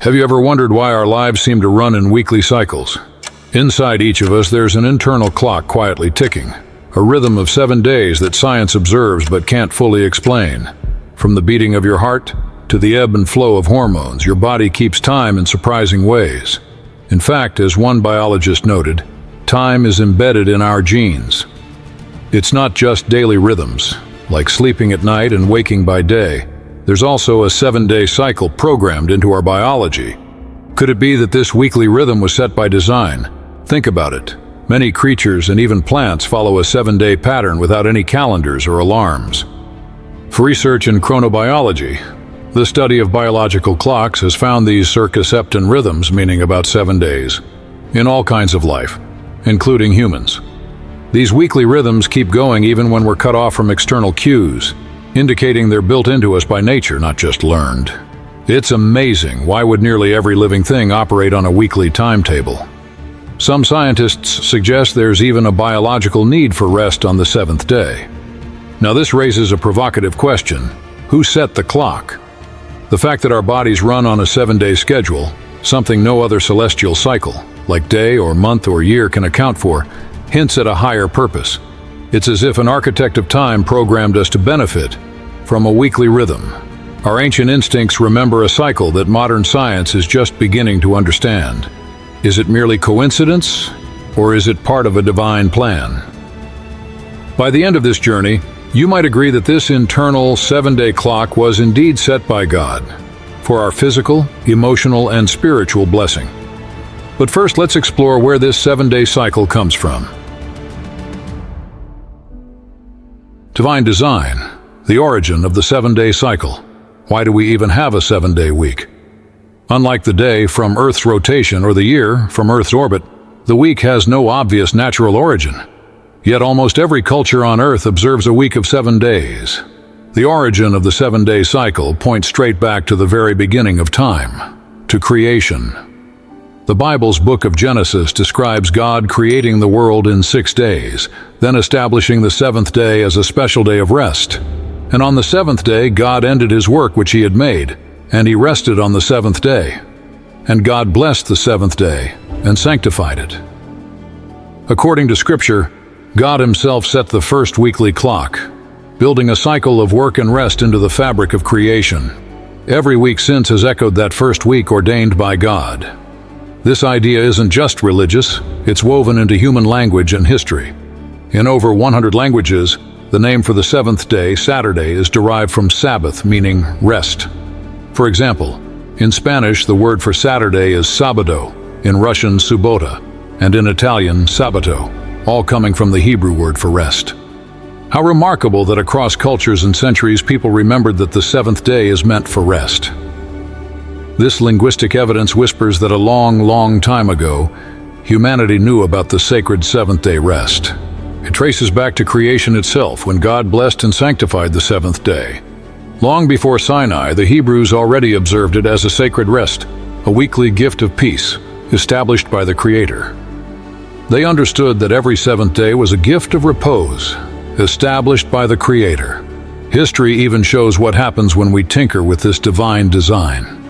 Have you ever wondered why our lives seem to run in weekly cycles? Inside each of us, there's an internal clock quietly ticking, a rhythm of 7 days that science observes but can't fully explain. From the beating of your heart to the ebb and flow of hormones, your body keeps time in surprising ways. In fact, as one biologist noted, time is embedded in our genes. It's not just daily rhythms, like sleeping at night and waking by day. There's also a 7-day cycle programmed into our biology. Could it be that this weekly rhythm was set by design? Think about it. Many creatures and even plants follow a 7-day pattern without any calendars or alarms. For research in chronobiology, the study of biological clocks has found these circaseptan rhythms, meaning about 7 days, in all kinds of life, including humans. These weekly rhythms keep going even when we're cut off from external cues, indicating they're built into us by nature, not just learned. It's amazing. Why would nearly every living thing operate on a weekly timetable? Some scientists suggest there's even a biological need for rest on the 7th day. Now this raises a provocative question. Who set the clock? The fact that our bodies run on a 7-day schedule, something no other celestial cycle, like day or month or year, can account for, hints at a higher purpose. It's as if an architect of time programmed us to benefit from a weekly rhythm. Our ancient instincts remember a cycle that modern science is just beginning to understand. Is it merely coincidence, or is it part of a divine plan? By the end of this journey, you might agree that this internal 7-day clock was indeed set by God for our physical, emotional, and spiritual blessing. But first, let's explore where this 7-day cycle comes from. Divine design, the origin of the 7-day cycle. Why do we even have a 7-day week? Unlike the day from Earth's rotation or the year from Earth's orbit, the week has no obvious natural origin. Yet almost every culture on Earth observes a week of 7 days. The origin of the 7-day cycle points straight back to the very beginning of time, to creation. The Bible's book of Genesis describes God creating the world in 6 days, then establishing the 7th day as a special day of rest. And on the 7th day, God ended his work which he had made, and he rested on the 7th day. And God blessed the 7th day and sanctified it. According to Scripture, God himself set the first weekly clock, building a cycle of work and rest into the fabric of creation. Every week since has echoed that first week ordained by God. This idea isn't just religious, it's woven into human language and history. In over 100 languages, the name for the 7th day, Saturday, is derived from Sabbath, meaning rest. For example, in Spanish, the word for Saturday is sábado, in Russian, subota, and in Italian, sabato, all coming from the Hebrew word for rest. How remarkable that across cultures and centuries people remembered that the 7th day is meant for rest. This linguistic evidence whispers that a long, long time ago, humanity knew about the sacred 7th-day rest. It traces back to creation itself, when God blessed and sanctified the 7th day. Long before Sinai, the Hebrews already observed it as a sacred rest, a weekly gift of peace, established by the Creator. They understood that every 7th day was a gift of repose, established by the Creator. History even shows what happens when we tinker with this divine design.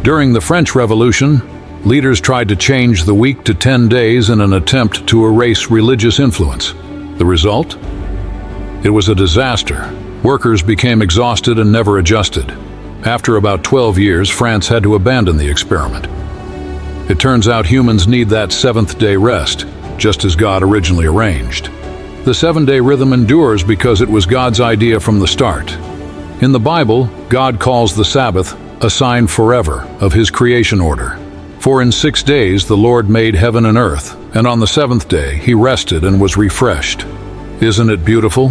During the French Revolution, leaders tried to change the week to 10 days in an attempt to erase religious influence. The result? It was a disaster. Workers became exhausted and never adjusted. After about 12 years, France had to abandon the experiment. It turns out humans need that 7th-day rest, just as God originally arranged. The 7-day rhythm endures because it was God's idea from the start. In the Bible, God calls the Sabbath a sign forever of his creation order. For in 6 days the Lord made heaven and earth, and on the 7th day he rested and was refreshed. Isn't it beautiful?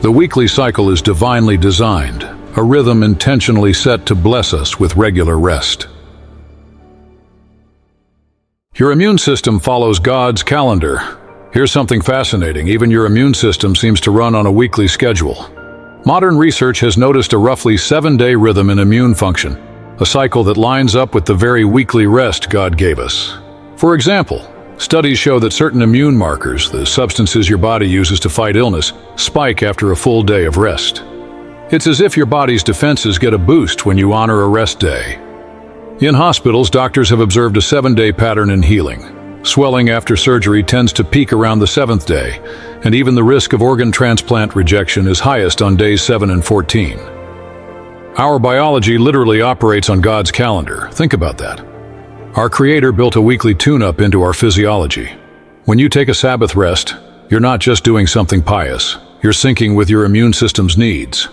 The weekly cycle is divinely designed, a rhythm intentionally set to bless us with regular rest. Your immune system follows God's calendar. Here's something fascinating. Even your immune system seems to run on a weekly schedule. Modern research has noticed a roughly 7-day rhythm in immune function, a cycle that lines up with the very weekly rest God gave us. For example, studies show that certain immune markers, the substances your body uses to fight illness, spike after a full day of rest. It's as if your body's defenses get a boost when you honor a rest day. In hospitals, doctors have observed a 7-day pattern in healing. Swelling after surgery tends to peak around the 7th day, and even the risk of organ transplant rejection is highest on days 7 and 14. Our biology literally operates on God's calendar. Think about that. Our Creator built a weekly tune-up into our physiology. When you take a Sabbath rest, you're not just doing something pious. You're syncing with your immune system's needs.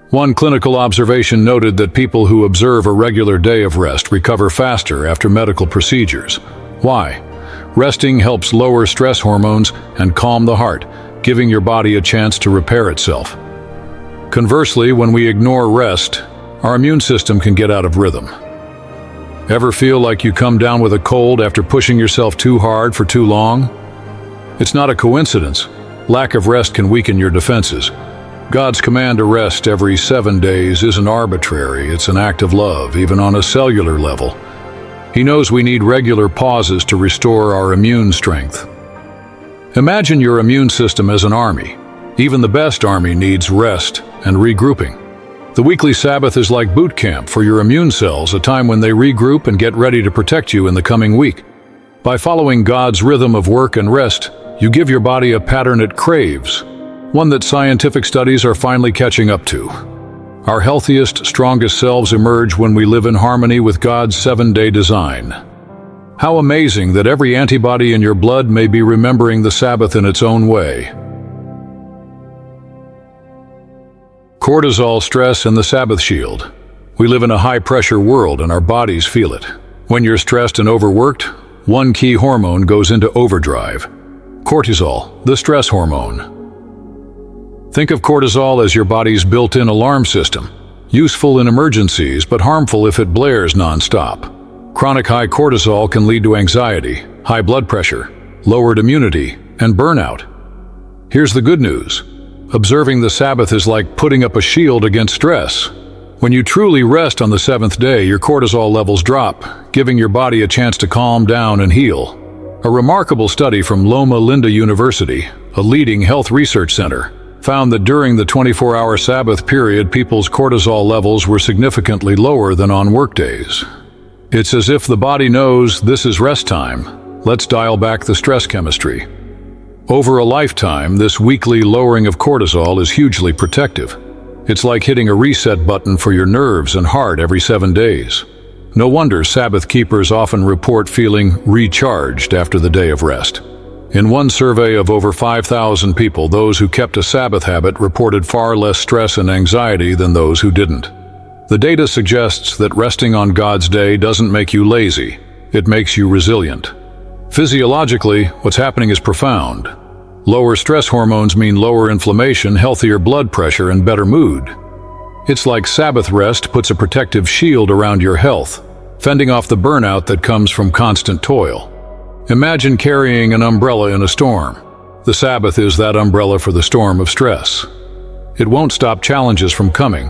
One clinical observation noted that people who observe a regular day of rest recover faster after medical procedures. Why? Resting helps lower stress hormones and calm the heart, giving your body a chance to repair itself. Conversely, when we ignore rest, our immune system can get out of rhythm. Ever feel like you come down with a cold after pushing yourself too hard for too long? It's not a coincidence. Lack of rest can weaken your defenses. God's command to rest every 7 days isn't arbitrary, it's an act of love, even on a cellular level. He knows we need regular pauses to restore our immune strength. Imagine your immune system as an army. Even the best army needs rest and regrouping. The weekly Sabbath is like boot camp for your immune cells, a time when they regroup and get ready to protect you in the coming week. By following God's rhythm of work and rest, you give your body a pattern it craves, one that scientific studies are finally catching up to. Our healthiest, strongest selves emerge when we live in harmony with God's 7-day design. How amazing that every antibody in your blood may be remembering the Sabbath in its own way. Cortisol, stress, and the Sabbath shield. We live in a high-pressure world and our bodies feel it. When you're stressed and overworked, one key hormone goes into overdrive. Cortisol, the stress hormone. Think of cortisol as your body's built-in alarm system, useful in emergencies but harmful if it blares non-stop. Chronic high cortisol can lead to anxiety, high blood pressure, lowered immunity, and burnout. Here's the good news. Observing the Sabbath is like putting up a shield against stress. When you truly rest on the 7th day, your cortisol levels drop, giving your body a chance to calm down and heal. A remarkable study from Loma Linda University, a leading health research center, found that during the 24-hour Sabbath period, people's cortisol levels were significantly lower than on workdays. It's as if the body knows this is rest time. Let's dial back the stress chemistry. Over a lifetime, this weekly lowering of cortisol is hugely protective. It's like hitting a reset button for your nerves and heart every 7 days. No wonder Sabbath keepers often report feeling recharged after the day of rest. In one survey of over 5,000 people, those who kept a Sabbath habit reported far less stress and anxiety than those who didn't. The data suggests that resting on God's day doesn't make you lazy, it makes you resilient. Physiologically, what's happening is profound. Lower stress hormones mean lower inflammation, healthier blood pressure, and better mood. It's like Sabbath rest puts a protective shield around your health, fending off the burnout that comes from constant toil. Imagine carrying an umbrella in a storm. The Sabbath is that umbrella for the storm of stress. It won't stop challenges from coming,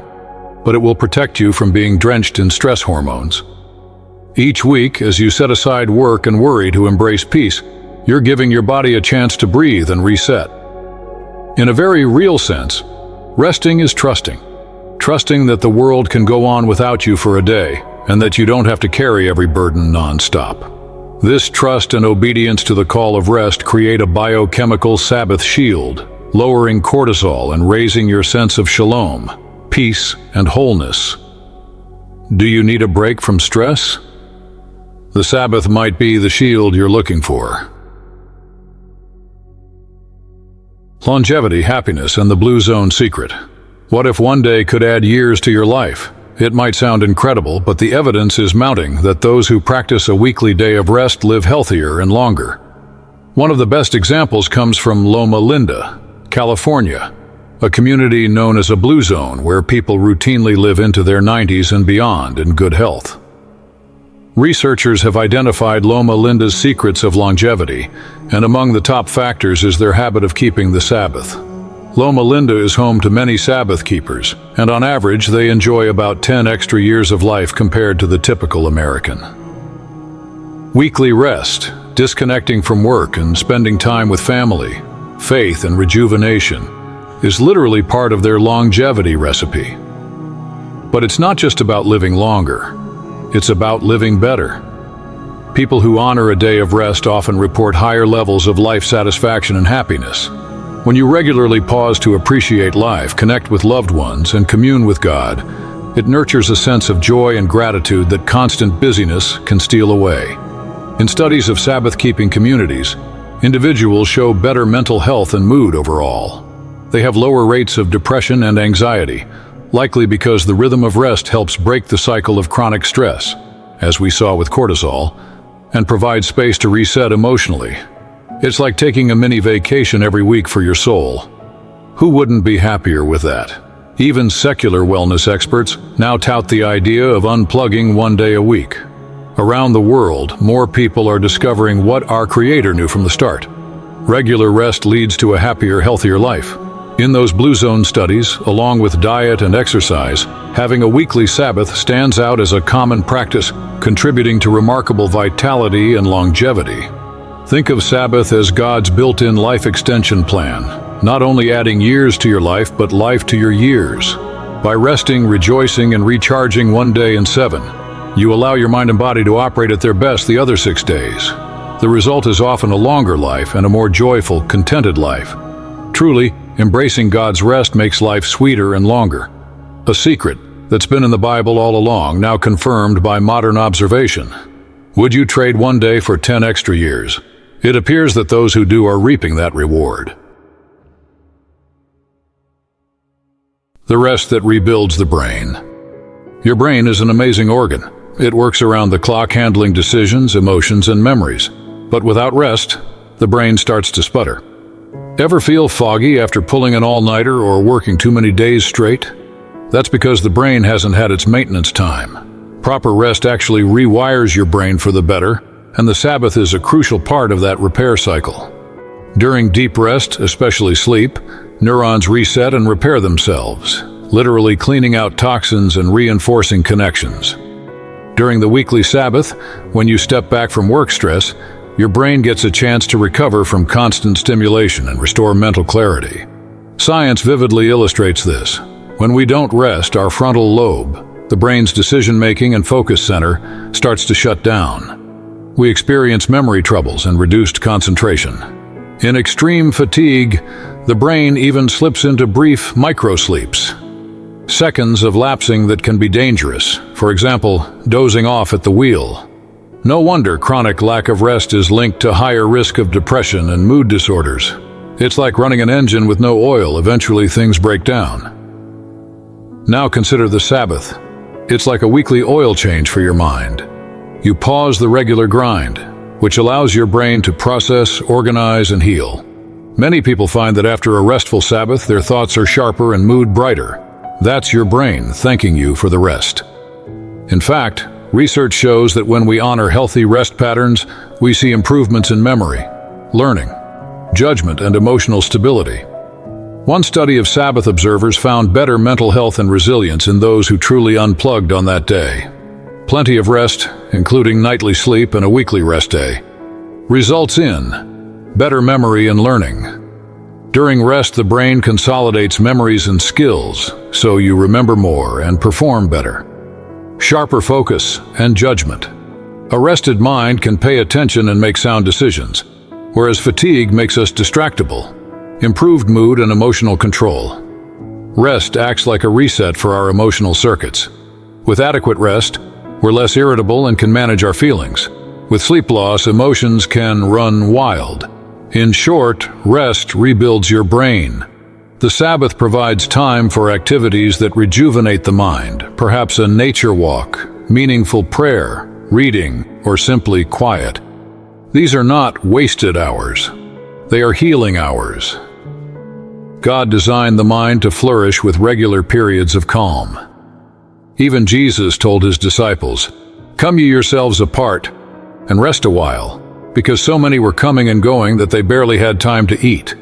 but it will protect you from being drenched in stress hormones. Each week, as you set aside work and worry to embrace peace, you're giving your body a chance to breathe and reset. In a very real sense, resting is trusting. Trusting that the world can go on without you for a day, and that you don't have to carry every burden non-stop. This trust and obedience to the call of rest create a biochemical Sabbath shield, lowering cortisol and raising your sense of shalom, peace, and wholeness. Do you need a break from stress? The Sabbath might be the shield you're looking for. Longevity, happiness, and the blue zone secret. What if one day could add years to your life? It might sound incredible, but the evidence is mounting that those who practice a weekly day of rest live healthier and longer. One of the best examples comes from Loma Linda, California, a community known as a blue zone where people routinely live into their 90s and beyond in good health. Researchers have identified Loma Linda's secrets of longevity, and among the top factors is their habit of keeping the Sabbath. Loma Linda is home to many Sabbath keepers, and on average they enjoy about 10 extra years of life compared to the typical American. Weekly rest, disconnecting from work and spending time with family, faith, and rejuvenation is literally part of their longevity recipe. But it's not just about living longer. It's about living better. People who honor a day of rest often report higher levels of life satisfaction and happiness. When you regularly pause to appreciate life, connect with loved ones, and commune with God, it nurtures a sense of joy and gratitude that constant busyness can steal away. In studies of Sabbath-keeping communities, individuals show better mental health and mood overall. They have lower rates of depression and anxiety, likely because the rhythm of rest helps break the cycle of chronic stress, as we saw with cortisol, and provide space to reset emotionally. It's like taking a mini vacation every week for your soul. Who wouldn't be happier with that? Even secular wellness experts now tout the idea of unplugging one day a week. Around the world, more people are discovering what our Creator knew from the start. Regular rest leads to a happier, healthier life. In those Blue Zone studies, along with diet and exercise, having a weekly Sabbath stands out as a common practice, contributing to remarkable vitality and longevity. Think of Sabbath as God's built-in life extension plan, not only adding years to your life, but life to your years. By resting, rejoicing, and recharging one day in 7, you allow your mind and body to operate at their best the other 6 days. The result is often a longer life and a more joyful, contented life. Truly, embracing God's rest makes life sweeter and longer. A secret that's been in the Bible all along, now confirmed by modern observation. Would you trade one day for 10 extra years? It appears that those who do are reaping that reward. The rest that rebuilds the brain. Your brain is an amazing organ. It works around the clock, handling decisions, emotions, and memories. But without rest, the brain starts to sputter. Ever feel foggy after pulling an all-nighter or working too many days straight? That's because the brain hasn't had its maintenance time. Proper rest actually rewires your brain for the better, and the Sabbath is a crucial part of that repair cycle. During deep rest, especially sleep, neurons reset and repair themselves, literally cleaning out toxins and reinforcing connections. During the weekly Sabbath, when you step back from work stress, your brain gets a chance to recover from constant stimulation and restore mental clarity. Science vividly illustrates this. When we don't rest, our frontal lobe, the brain's decision-making and focus center, starts to shut down. We experience memory troubles and reduced concentration. In extreme fatigue, the brain even slips into brief microsleeps. Seconds of lapsing that can be dangerous, for example, dozing off at the wheel. No wonder chronic lack of rest is linked to higher risk of depression and mood disorders. It's like running an engine with no oil. Eventually things break down. Now consider the Sabbath. It's like a weekly oil change for your mind. You pause the regular grind, which allows your brain to process, organize, and heal. Many people find that after a restful Sabbath, their thoughts are sharper and mood brighter. That's your brain thanking you for the rest. In fact, research shows that when we honor healthy rest patterns, we see improvements in memory, learning, judgment, and emotional stability. One study of Sabbath observers found better mental health and resilience in those who truly unplugged on that day. Plenty of rest, including nightly sleep and a weekly rest day, results in better memory and learning. During rest, the brain consolidates memories and skills, so you remember more and perform better. Sharper focus and judgment. A rested mind can pay attention and make sound decisions, whereas fatigue makes us distractible. Improved mood and emotional control. Rest acts like a reset for our emotional circuits. With adequate rest, we're less irritable and can manage our feelings. With sleep loss, emotions can run wild. In short, rest rebuilds your brain. The Sabbath provides time for activities that rejuvenate the mind, perhaps a nature walk, meaningful prayer, reading, or simply quiet. These are not wasted hours. They are healing hours. God designed the mind to flourish with regular periods of calm. Even Jesus told his disciples, "Come ye yourselves apart and rest a while," because so many were coming and going that they barely had time to eat.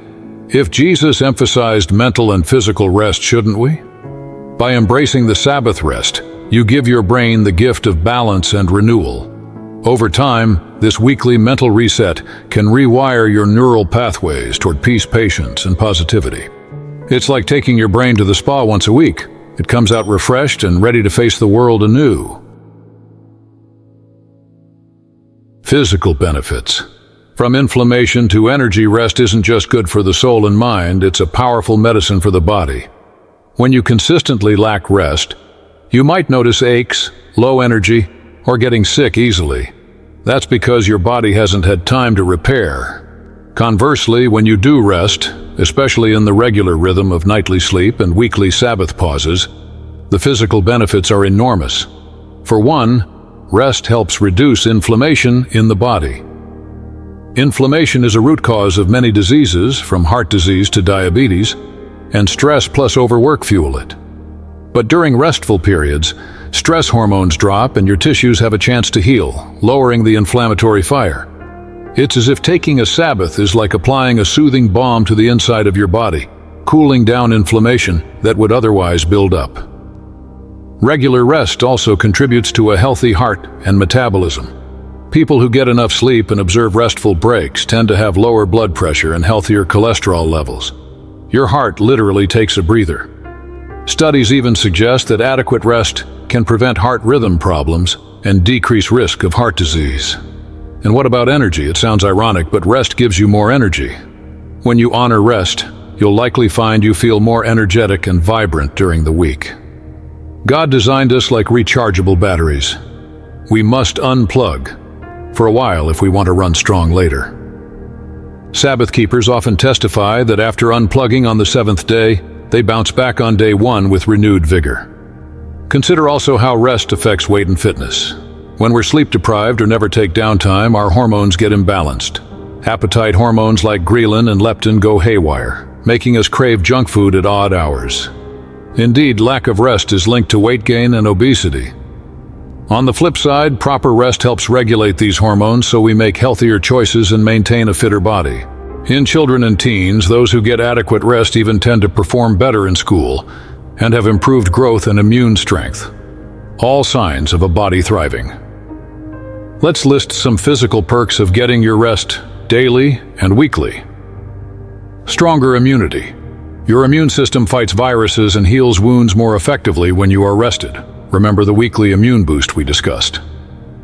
If Jesus emphasized mental and physical rest, shouldn't we? By embracing the Sabbath rest, you give your brain the gift of balance and renewal. Over time, this weekly mental reset can rewire your neural pathways toward peace, patience, and positivity. It's like taking your brain to the spa once a week. It comes out refreshed and ready to face the world anew. Physical benefits. From inflammation to energy, rest isn't just good for the soul and mind, it's a powerful medicine for the body. When you consistently lack rest, you might notice aches, low energy, or getting sick easily. That's because your body hasn't had time to repair. Conversely, when you do rest, especially in the regular rhythm of nightly sleep and weekly Sabbath pauses, the physical benefits are enormous. For one, rest helps reduce inflammation in the body. Inflammation is a root cause of many diseases, from heart disease to diabetes, and stress plus overwork fuel it. But during restful periods, stress hormones drop and your tissues have a chance to heal, lowering the inflammatory fire. It's as if taking a Sabbath is like applying a soothing balm to the inside of your body, cooling down inflammation that would otherwise build up. Regular rest also contributes to a healthy heart and metabolism. People who get enough sleep and observe restful breaks tend to have lower blood pressure and healthier cholesterol levels. Your heart literally takes a breather. Studies even suggest that adequate rest can prevent heart rhythm problems and decrease risk of heart disease. And what about energy? It sounds ironic, but rest gives you more energy. When you honor rest, you'll likely find you feel more energetic and vibrant during the week. God designed us like rechargeable batteries. We must unplug for a while if we want to run strong later. Sabbath keepers often testify that after unplugging on the seventh day, they bounce back on day one with renewed vigor. Consider also how rest affects weight and fitness. When we're sleep-deprived or never take downtime, our hormones get imbalanced. Appetite hormones like ghrelin and leptin go haywire, making us crave junk food at odd hours. Indeed, lack of rest is linked to weight gain and obesity. On the flip side, proper rest helps regulate these hormones so we make healthier choices and maintain a fitter body. In children and teens, those who get adequate rest even tend to perform better in school and have improved growth and immune strength. All signs of a body thriving. Let's list some physical perks of getting your rest daily and weekly. Stronger immunity. Your immune system fights viruses and heals wounds more effectively when you are rested. Remember the weekly immune boost we discussed.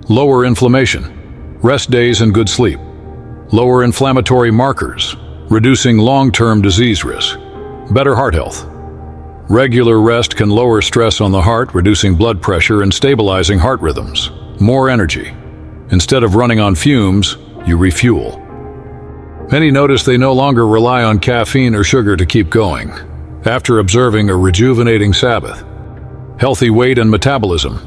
Lower inflammation. Rest days and good sleep. Lower inflammatory markers, reducing long-term disease risk. Better heart health. Regular rest can lower stress on the heart, reducing blood pressure and stabilizing heart rhythms. More energy. Instead of running on fumes, you refuel. Many notice they no longer rely on caffeine or sugar to keep going after observing a rejuvenating Sabbath. Healthy weight and metabolism.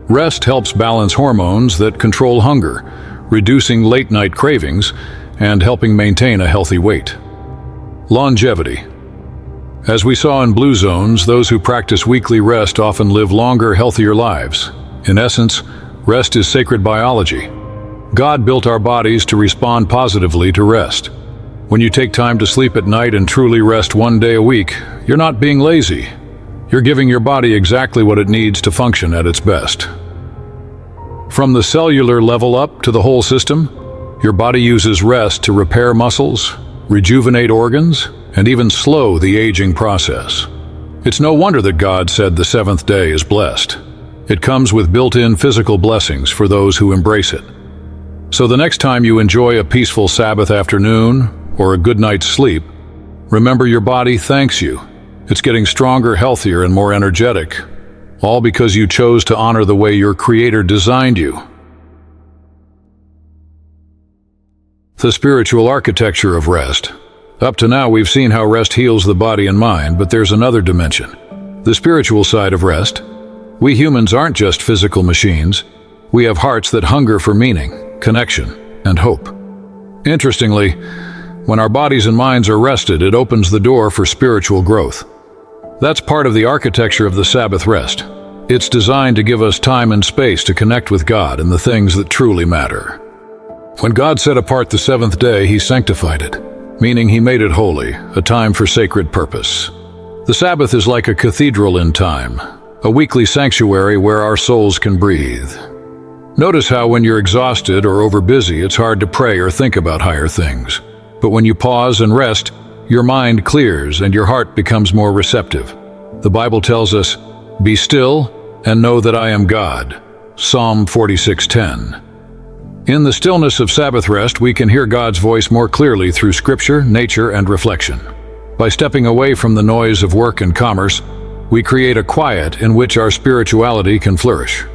Rest helps balance hormones that control hunger, reducing late-night cravings and helping maintain a healthy weight. Longevity. As we saw in Blue Zones, those who practice weekly rest often live longer, healthier lives. In essence, rest is sacred biology. God built our bodies to respond positively to rest. When you take time to sleep at night and truly rest one day a week, you're not being lazy. You're giving your body exactly what it needs to function at its best. From the cellular level up to the whole system, your body uses rest to repair muscles, rejuvenate organs, and even slow the aging process. It's no wonder that God said the seventh day is blessed. It comes with built-in physical blessings for those who embrace it. So the next time you enjoy a peaceful Sabbath afternoon or a good night's sleep, remember your body thanks you. It's getting stronger, healthier, and more energetic, all because you chose to honor the way your Creator designed you. The spiritual architecture of rest. Up to now, we've seen how rest heals the body and mind, but there's another dimension. The spiritual side of rest. We humans aren't just physical machines. We have hearts that hunger for meaning, connection, and hope. Interestingly, when our bodies and minds are rested, it opens the door for spiritual growth. That's part of the architecture of the Sabbath rest. It's designed to give us time and space to connect with God and the things that truly matter. When God set apart the seventh day, He sanctified it, meaning He made it holy, a time for sacred purpose. The Sabbath is like a cathedral in time, a weekly sanctuary where our souls can breathe. Notice how when you're exhausted or overbusy, it's hard to pray or think about higher things. But when you pause and rest, your mind clears and your heart becomes more receptive. The Bible tells us, "Be still and know that I am God." Psalm 46:10. In the stillness of Sabbath rest, we can hear God's voice more clearly through scripture, nature, and reflection. By stepping away from the noise of work and commerce, we create a quiet in which our spirituality can flourish.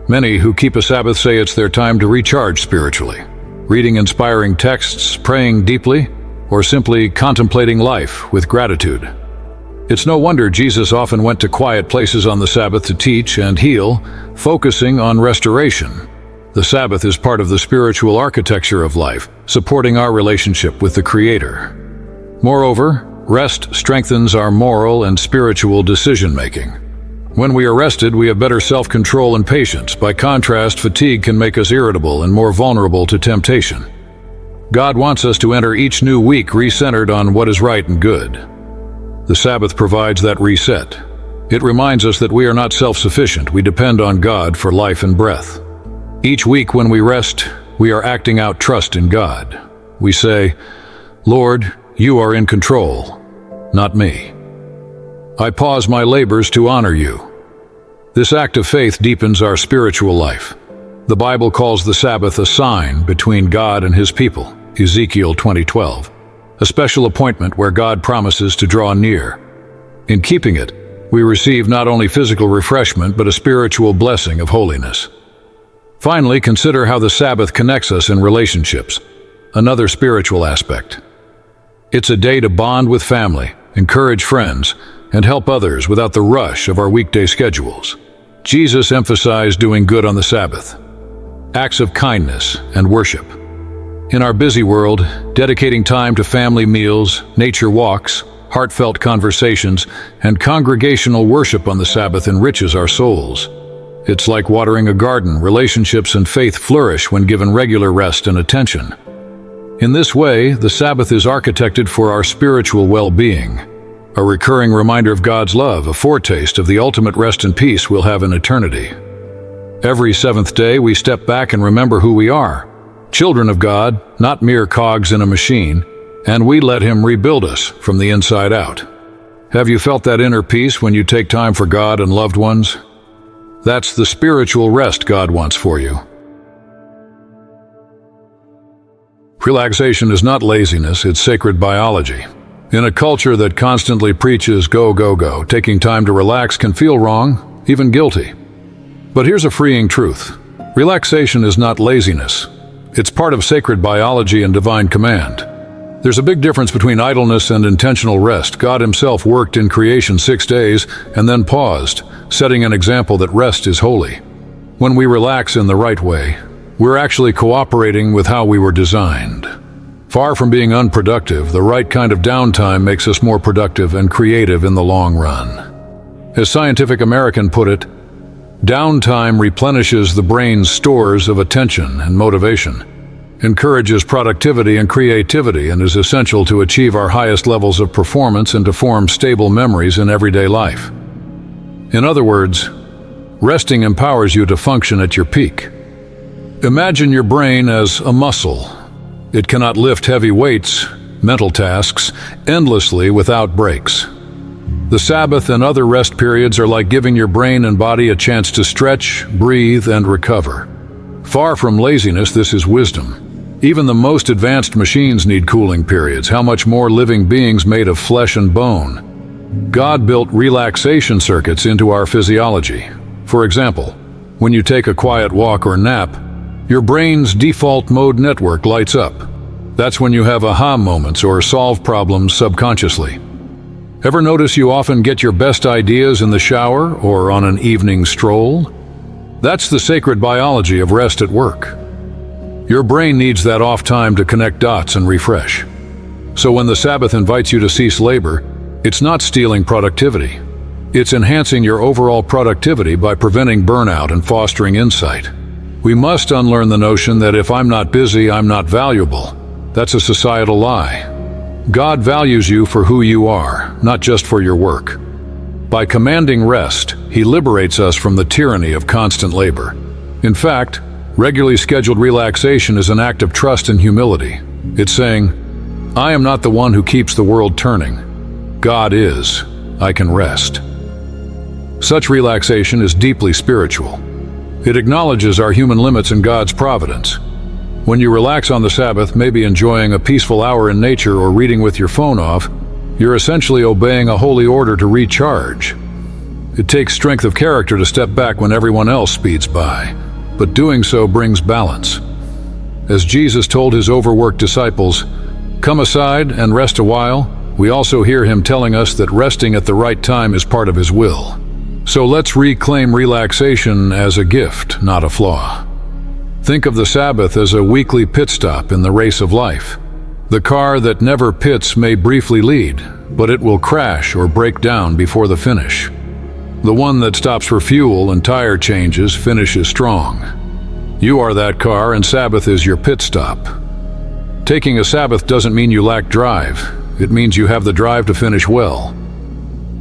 Many who keep a Sabbath say it's their time to recharge spiritually, reading inspiring texts, praying deeply, or simply contemplating life with gratitude. It's no wonder Jesus often went to quiet places on the Sabbath to teach and heal, focusing on restoration. The Sabbath is part of the spiritual architecture of life, supporting our relationship with the Creator. Moreover, rest strengthens our moral and spiritual decision-making. When we are rested, we have better self-control and patience. By contrast, fatigue can make us irritable and more vulnerable to temptation. God wants us to enter each new week re-centered on what is right and good. The Sabbath provides that reset. It reminds us that we are not self-sufficient. We depend on God for life and breath. Each week when we rest, we are acting out trust in God. We say, "Lord, you are in control, not me. I pause my labors to honor you." This act of faith deepens our spiritual life. The Bible calls the Sabbath a sign between God and his people, Ezekiel 20:12, a special appointment where God promises to draw near. In keeping it, we receive not only physical refreshment but a spiritual blessing of holiness. Finally, consider how the Sabbath connects us in relationships, another spiritual aspect. It's a day to bond with family, encourage friends, and help others without the rush of our weekday schedules. Jesus emphasized doing good on the Sabbath, acts of kindness and worship. In our busy world, dedicating time to family meals, nature walks, heartfelt conversations, and congregational worship on the Sabbath enriches our souls. It's like watering a garden. Relationships and faith flourish when given regular rest and attention. In this way, the Sabbath is architected for our spiritual well-being, a recurring reminder of God's love, a foretaste of the ultimate rest and peace we'll have in eternity. Every seventh day, we step back and remember who we are, children of God, not mere cogs in a machine, and we let Him rebuild us from the inside out. Have you felt that inner peace when you take time for God and loved ones? That's the spiritual rest God wants for you. Relaxation is not laziness, it's sacred biology. In a culture that constantly preaches go, go, go, taking time to relax can feel wrong, even guilty. But here's a freeing truth. Relaxation is not laziness. It's part of sacred biology and divine command. There's a big difference between idleness and intentional rest. God Himself worked in creation 6 days and then paused, setting an example that rest is holy. When we relax in the right way, we're actually cooperating with how we were designed. Far from being unproductive, the right kind of downtime makes us more productive and creative in the long run. As Scientific American put it, downtime replenishes the brain's stores of attention and motivation, encourages productivity and creativity, and is essential to achieve our highest levels of performance and to form stable memories in everyday life. In other words, resting empowers you to function at your peak. Imagine your brain as a muscle. It cannot lift heavy weights, mental tasks, endlessly without breaks. The Sabbath and other rest periods are like giving your brain and body a chance to stretch, breathe, and recover. Far from laziness, this is wisdom. Even the most advanced machines need cooling periods. How much more living beings made of flesh and bone? God built relaxation circuits into our physiology. For example, when you take a quiet walk or nap, your brain's default mode network lights up. That's when you have aha moments or solve problems subconsciously. Ever notice you often get your best ideas in the shower or on an evening stroll? That's the sacred biology of rest at work. Your brain needs that off time to connect dots and refresh. So when the Sabbath invites you to cease labor, it's not stealing productivity. It's enhancing your overall productivity by preventing burnout and fostering insight. We must unlearn the notion that if I'm not busy, I'm not valuable. That's a societal lie. God values you for who you are, not just for your work. By commanding rest, He liberates us from the tyranny of constant labor. In fact, regularly scheduled relaxation is an act of trust and humility. It's saying, I am not the one who keeps the world turning. God is. I can rest. Such relaxation is deeply spiritual. It acknowledges our human limits and God's providence. When you relax on the Sabbath, maybe enjoying a peaceful hour in nature or reading with your phone off, you're essentially obeying a holy order to recharge. It takes strength of character to step back when everyone else speeds by, but doing so brings balance. As Jesus told his overworked disciples, "Come aside and rest a while," we also hear him telling us that resting at the right time is part of his will. So let's reclaim relaxation as a gift, not a flaw. Think of the Sabbath as a weekly pit stop in the race of life. The car that never pits may briefly lead, but it will crash or break down before the finish. The one that stops for fuel and tire changes finishes strong. You are that car, and Sabbath is your pit stop. Taking a Sabbath doesn't mean you lack drive. It means you have the drive to finish well.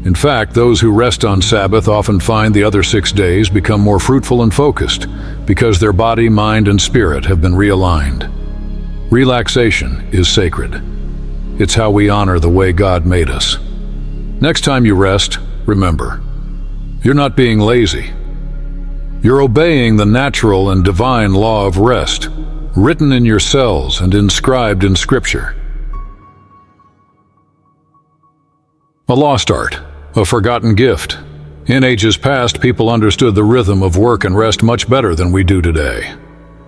In fact, those who rest on Sabbath often find the other 6 days become more fruitful and focused because their body, mind, and spirit have been realigned. Relaxation is sacred. It's how we honor the way God made us. Next time you rest, remember, you're not being lazy. You're obeying the natural and divine law of rest, written in your cells and inscribed in Scripture. A lost art, a forgotten gift. In ages past, people understood the rhythm of work and rest much better than we do today.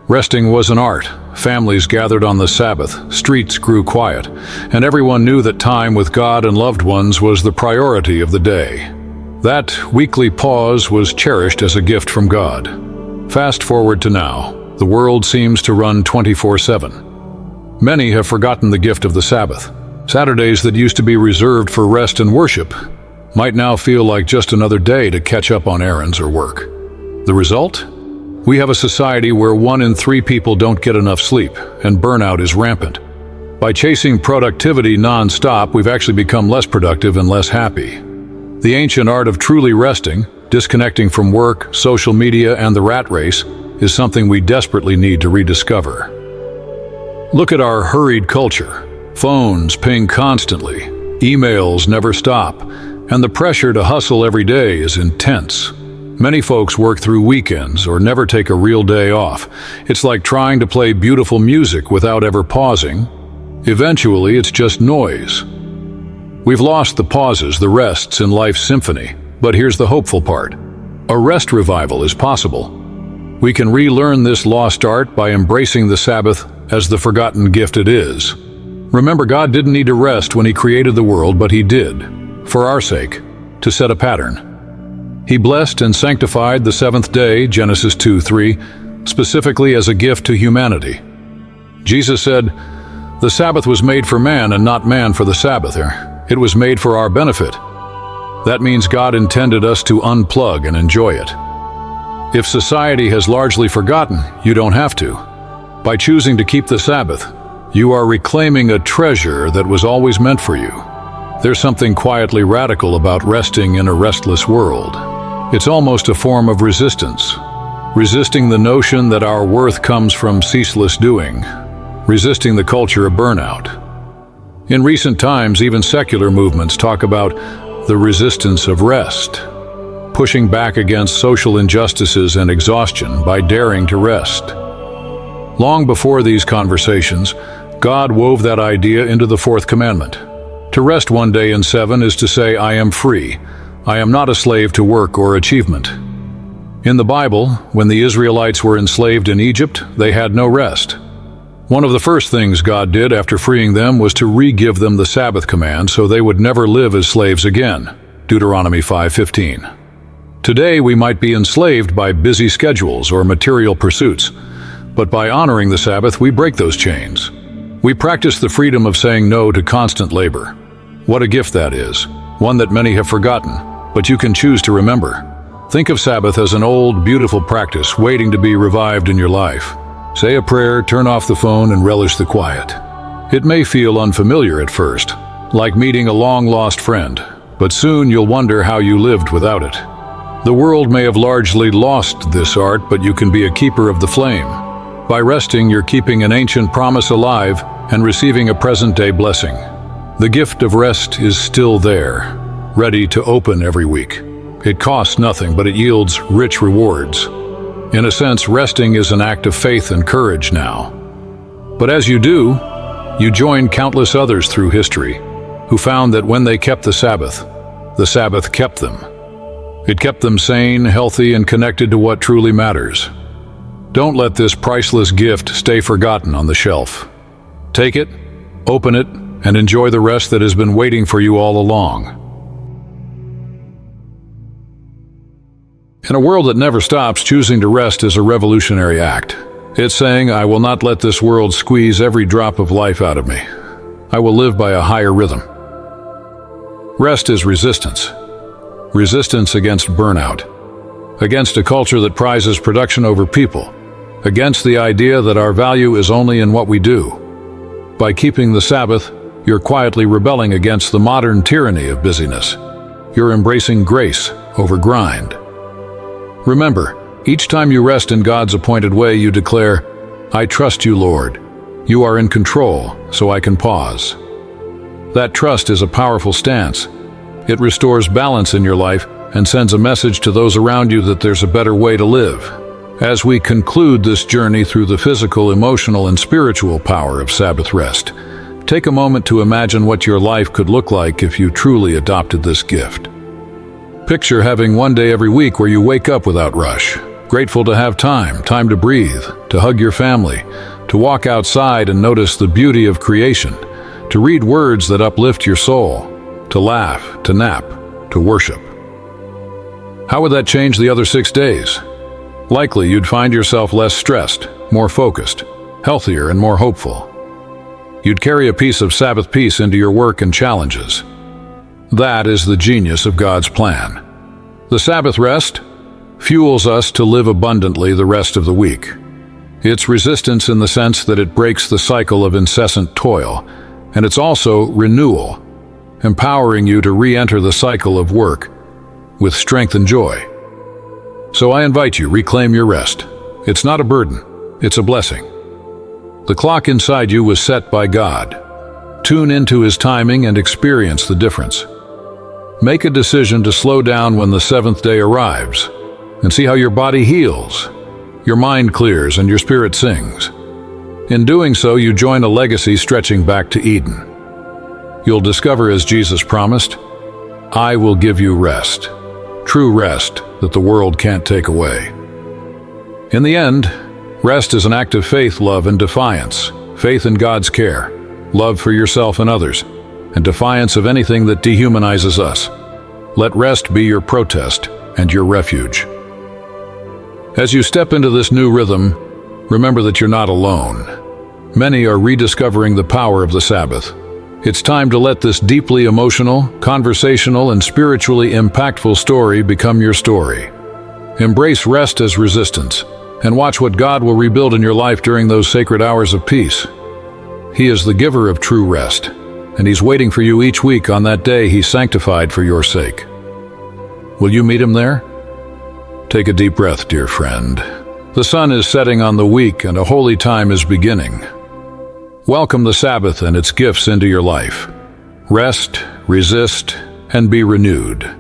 Resting was an art. Families gathered on the Sabbath, streets grew quiet, and everyone knew that time with God and loved ones was the priority of the day. That weekly pause was cherished as a gift from God. Fast forward to now, the world seems to run 24/7. Many have forgotten the gift of the Sabbath. Saturdays that used to be reserved for rest and worship might now feel like just another day to catch up on errands or work. The result? We have a society where 1 in 3 people don't get enough sleep, and burnout is rampant. By chasing productivity non-stop, we've actually become less productive and less happy. The ancient art of truly resting, disconnecting from work, social media, and the rat race, is something we desperately need to rediscover. Look at our hurried culture. Phones ping constantly, emails never stop, and the pressure to hustle every day is intense. Many folks work through weekends or never take a real day off. It's like trying to play beautiful music without ever pausing. Eventually, it's just noise. We've lost the pauses, the rests in life's symphony. But here's the hopeful part. A rest revival is possible. We can relearn this lost art by embracing the Sabbath as the forgotten gift it is. Remember, God didn't need to rest when He created the world, but He did, for our sake, to set a pattern. He blessed and sanctified the seventh day, Genesis 2:3, specifically as a gift to humanity. Jesus said, "The Sabbath was made for man and not man for the Sabbath. It was made for our benefit." That means God intended us to unplug and enjoy it. If society has largely forgotten, you don't have to. By choosing to keep the Sabbath, you are reclaiming a treasure that was always meant for you. There's something quietly radical about resting in a restless world. It's almost a form of resistance. Resisting the notion that our worth comes from ceaseless doing. Resisting the culture of burnout. In recent times, even secular movements talk about the resistance of rest, pushing back against social injustices and exhaustion by daring to rest. Long before these conversations, God wove that idea into the fourth commandment. To rest one day in 7 is to say, "I am free. I am not a slave to work or achievement." In the Bible, when the Israelites were enslaved in Egypt, they had no rest. One of the first things God did after freeing them was to re-give them the Sabbath command so they would never live as slaves again. Deuteronomy 5:15. Today we might be enslaved by busy schedules or material pursuits, but by honoring the Sabbath we break those chains. We practice the freedom of saying no to constant labor. What a gift that is, one that many have forgotten, but you can choose to remember. Think of Sabbath as an old, beautiful practice waiting to be revived in your life. Say a prayer, turn off the phone, and relish the quiet. It may feel unfamiliar at first, like meeting a long-lost friend, but soon you'll wonder how you lived without it. The world may have largely lost this art, but you can be a keeper of the flame. By resting, you're keeping an ancient promise alive and receiving a present-day blessing. The gift of rest is still there, ready to open every week. It costs nothing, but it yields rich rewards. In a sense, resting is an act of faith and courage now. But as you do, you join countless others through history who found that when they kept the Sabbath kept them. It kept them sane, healthy, and connected to what truly matters. Don't let this priceless gift stay forgotten on the shelf. Take it, open it, and enjoy the rest that has been waiting for you all along. In a world that never stops, choosing to rest is a revolutionary act. It's saying, I will not let this world squeeze every drop of life out of me. I will live by a higher rhythm. Rest is resistance. Resistance against burnout. Against a culture that prizes production over people. Against the idea that our value is only in what we do. By keeping the Sabbath, you're quietly rebelling against the modern tyranny of busyness. You're embracing grace over grind. Remember, each time you rest in God's appointed way, you declare, I trust you, Lord. You are in control, so I can pause. That trust is a powerful stance. It restores balance in your life and sends a message to those around you that there's a better way to live. As we conclude this journey through the physical, emotional, and spiritual power of Sabbath rest, take a moment to imagine what your life could look like if you truly adopted this gift. Picture having one day every week where you wake up without rush, grateful to have time to breathe, to hug your family, to walk outside and notice the beauty of creation, to read words that uplift your soul, to laugh, to nap, to worship. How would that change the other 6 days? Likely you'd find yourself less stressed, more focused, healthier, and more hopeful. You'd carry a piece of Sabbath peace into your work and challenges. That is the genius of God's plan. The Sabbath rest fuels us to live abundantly the rest of the week. It's resistance in the sense that it breaks the cycle of incessant toil, and it's also renewal, empowering you to re-enter the cycle of work with strength and joy. So I invite you, reclaim your rest. It's not a burden, it's a blessing. The clock inside you was set by God. Tune into His timing and experience the difference. Make a decision to slow down when the seventh day arrives, and see how your body heals, your mind clears, and your spirit sings. In doing so, you join a legacy stretching back to Eden. You'll discover, as Jesus promised, I will give you rest, true rest that the world can't take away. In the end, rest is an act of faith, love, and defiance. Faith in God's care, love for yourself and others, and defiance of anything that dehumanizes us. Let rest be your protest and your refuge. As you step into this new rhythm, remember that you're not alone. Many are rediscovering the power of the Sabbath. It's time to let this deeply emotional, conversational, and spiritually impactful story become your story. Embrace rest as resistance, and watch what God will rebuild in your life during those sacred hours of peace. He is the giver of true rest, and He's waiting for you each week on that day He sanctified for your sake. Will you meet Him there? Take a deep breath, dear friend. The sun is setting on the week, and a holy time is beginning. Welcome the Sabbath and its gifts into your life. Rest, resist, and be renewed.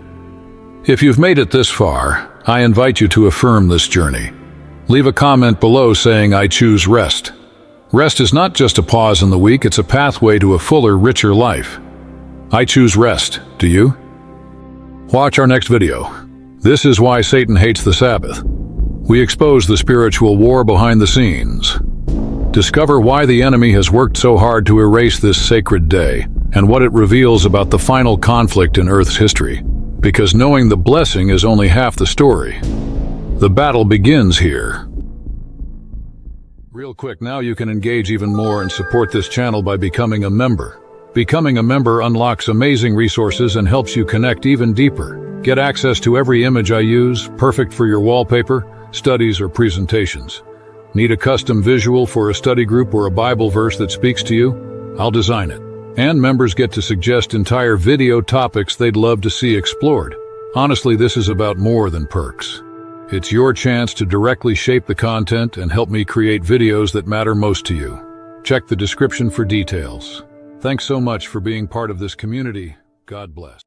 If you've made it this far, I invite you to affirm this journey. Leave a comment below saying, I choose rest. Rest is not just a pause in the week, it's a pathway to a fuller, richer life. I choose rest. Do you? Watch our next video. This is why Satan hates the Sabbath. We expose the spiritual war behind the scenes. Discover why the enemy has worked so hard to erase this sacred day, and what it reveals about the final conflict in Earth's history. Because knowing the blessing is only half the story. The battle begins here. Real quick, now you can engage even more and support this channel by becoming a member. Becoming a member unlocks amazing resources and helps you connect even deeper. Get access to every image I use, perfect for your wallpaper, studies, or presentations. Need a custom visual for a study group or a Bible verse that speaks to you? I'll design it. And members get to suggest entire video topics they'd love to see explored. Honestly, this is about more than perks. It's your chance to directly shape the content and help me create videos that matter most to you. Check the description for details. Thanks so much for being part of this community. God bless.